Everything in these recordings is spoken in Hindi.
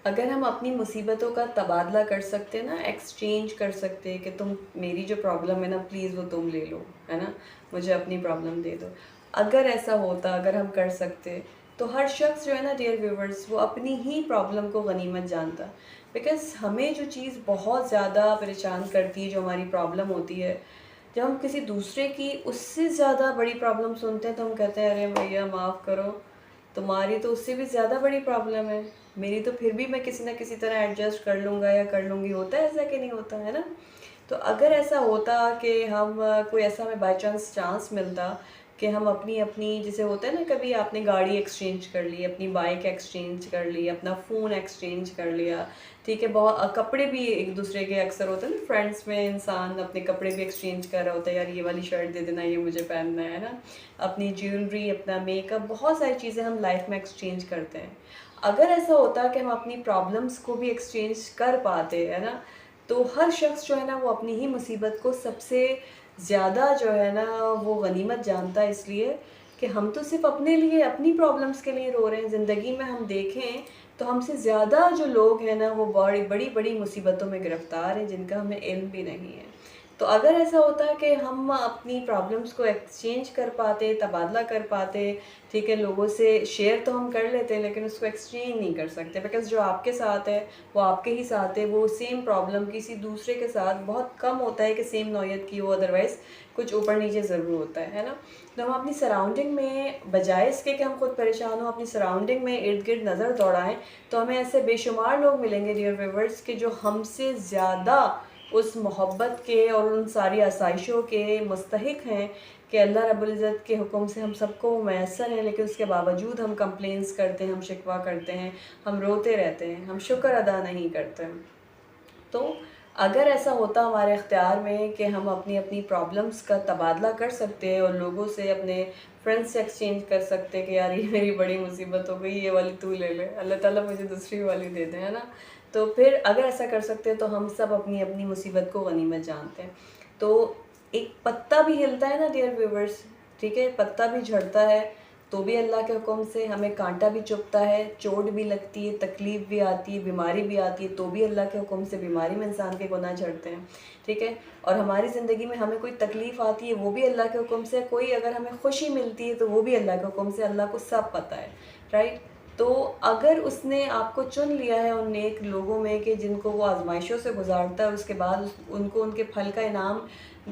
अगर हम अपनी मुसीबतों का तबादला कर सकते हैं ना, एक्सचेंज कर सकते हैं कि तुम मेरी जो प्रॉब्लम है ना प्लीज़ वो तुम ले लो, है ना, मुझे अपनी प्रॉब्लम दे दो। अगर ऐसा होता, अगर हम कर सकते, तो हर शख्स जो है ना डियर व्यूवर्स, वो अपनी ही प्रॉब्लम को गनीमत जानता। बिकॉज़ हमें जो चीज़ बहुत ज़्यादा परेशान करती है, जो हमारी प्रॉब्लम होती है, जब हम किसी दूसरे की उससे ज़्यादा बड़ी प्रॉब्लम सुनते हैं तो हम कहते हैं अरे भैया माफ़ करो, तुम्हारी तो उससे भी ज़्यादा बड़ी प्रॉब्लम है, मेरी तो फिर भी मैं किसी ना किसी तरह एडजस्ट कर लूँगा या कर लूँगी। होता है ऐसा कि नहीं होता, है ना? तो अगर ऐसा होता कि हम कोई ऐसा हमें बाई चांस चांस मिलता कि हम अपनी अपनी, जैसे होता है ना, कभी आपने गाड़ी एक्सचेंज कर ली, अपनी बाइक एक्सचेंज कर ली, अपना फ़ोन एक्सचेंज कर लिया, ठीक है, बहुत कपड़े भी एक दूसरे के अक्सर होते हैं ना, फ्रेंड्स में इंसान अपने कपड़े भी एक्सचेंज कर रहा होता है, यार ये वाली शर्ट दे देना, ये मुझे पहनना है ना, अपनी ज्वेलरी, अपना मेकअप, बहुत सारी चीज़ें हम लाइफ में एक्सचेंज करते हैं। अगर ऐसा होता कि हम अपनी प्रॉब्लम्स को भी एक्सचेंज कर पाते, है ना, तो हर शख्स जो है ना वो अपनी ही मुसीबत को सबसे ज़्यादा जो है ना वो गनीमत जानता है, इसलिए कि हम तो सिर्फ अपने लिए, अपनी प्रॉब्लम्स के लिए रो रहे हैं। ज़िंदगी में हम देखें तो हमसे ज़्यादा जो लोग हैं ना वो बड़ी बड़ी बड़ी मुसीबतों में गिरफ़्तार हैं, जिनका हमें इल्म भी नहीं है। तो अगर ऐसा होता है कि हम अपनी प्रॉब्लम्स को एक्सचेंज कर पाते, तबादला कर पाते, ठीक है, लोगों से शेयर तो हम कर लेते हैं लेकिन उसको एक्सचेंज नहीं कर सकते, बिकॉज़ जो आपके साथ है वो आपके ही साथ है। वो सेम प्रॉब्लम किसी दूसरे के साथ बहुत कम होता है कि सेम नौयत की हो, अदरवाइज़ कुछ ऊपर नीचे ज़रूर होता है ना? तो हम अपनी सराउंडिंग में, बजाय इसके कि हम खुद परेशान हों, अपनी सराउंडिंग में इर्द-गिर्द नज़र दौड़ाएँ, तो हमें ऐसे बेशुमार लोग मिलेंगे डियर व्यूअर्स कि जो हमसे ज़्यादा उस मोहब्बत के और उन सारी आसाइशों के मुस्तहिक हैं कि अल्लाह रब्बुल इज़्ज़त के हुक्म से हम सबको मैसर है, लेकिन उसके बावजूद हम कंप्लेंट्स करते हैं, हम शिकवा करते हैं, हम रोते रहते हैं, हम शुक्र अदा नहीं करते। तो अगर ऐसा होता हमारे इख्तियार में कि हम अपनी अपनी प्रॉब्लम्स का तबादला कर सकते हैं और लोगों से, अपने फ्रेंड्स से एक्सचेंज कर सकते हैं कि यार ये मेरी बड़ी मुसीबत हो गई, ये वाली तू ले ले, अल्लाह ताला मुझे दूसरी वाली दे दे, है ना? तो फिर अगर ऐसा कर सकते हैं तो हम सब अपनी अपनी मुसीबत को गनीमत जानते हैं। तो एक पत्ता भी हिलता है ना डियर व्यूवर्स, ठीक है, पत्ता भी झड़ता है तो भी अल्लाह के हुक्म से, हमें कांटा भी चुभता है, चोट भी लगती है, तकलीफ़ भी आती है, बीमारी भी आती है, तो भी अल्लाह के हुक्म से बीमारी में इंसान के गुनाह झड़ते हैं, ठीक है? और हमारी ज़िंदगी में हमें कोई तकलीफ़ आती है वो भी अल्लाह के हुक्म से, कोई अगर हमें खुशी मिलती है तो वो भी अल्लाह के हुक्म से, अल्लाह को सब पता है, राइट? तो अगर उसने आपको चुन लिया है उन नेक लोगों में कि जिनको वो आज़माइशों से गुज़ारता है, उसके बाद उनको उनके फल का इनाम,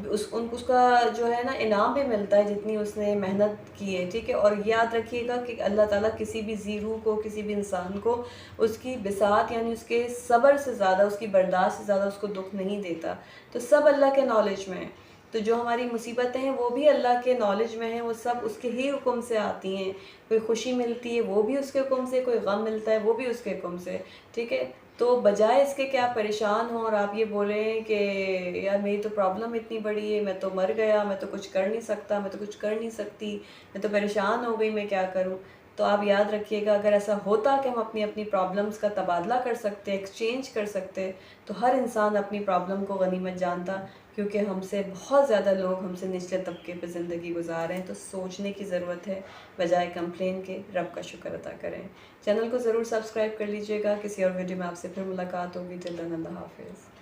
उसका जो है ना इनाम भी मिलता है जितनी उसने मेहनत की है, ठीक है? और याद रखिएगा कि अल्लाह ताला किसी भी ज़ी रूह को, किसी भी इंसान को उसकी बिसात यानी उसके सब्र से ज़्यादा, उसकी बर्दाश्त से ज़्यादा उसको दुःख नहीं देता। तो सब अल्लाह के नॉलेज में है। तो जो हमारी मुसीबतें हैं वो भी अल्लाह के नॉलेज में हैं, वो सब उसके ही हुक्म से आती हैं। कोई खुशी मिलती है वो भी उसके हुक्म से, कोई गम मिलता है वो भी उसके हुक्म से, ठीक है? तो बजाय इसके कि आप परेशान हों और आप ये बोलें कि यार मेरी तो प्रॉब्लम इतनी बड़ी है, मैं तो मर गया, मैं तो कुछ कर नहीं सकता, मैं तो कुछ कर नहीं सकती, मैं तो परेशान हो गई, मैं क्या करूँ? तो आप याद रखिएगा, अगर ऐसा होता कि हम अपनी अपनी प्रॉब्लम्स का तबादला कर सकते, एक्सचेंज कर सकते, तो हर इंसान अपनी प्रॉब्लम को गनीमत जानता, क्योंकि हमसे बहुत ज़्यादा लोग हमसे निचले तबके पे ज़िंदगी गुजार रहे हैं। तो सोचने की ज़रूरत है, बजाय कंप्लेन के रब का शुक्र अदा करें। चैनल को ज़रूर सब्सक्राइब कर लीजिएगा। किसी और वीडियो में आपसे फिर मुलाकात होगी। टिल देन अल्लाह हाफ़िज़।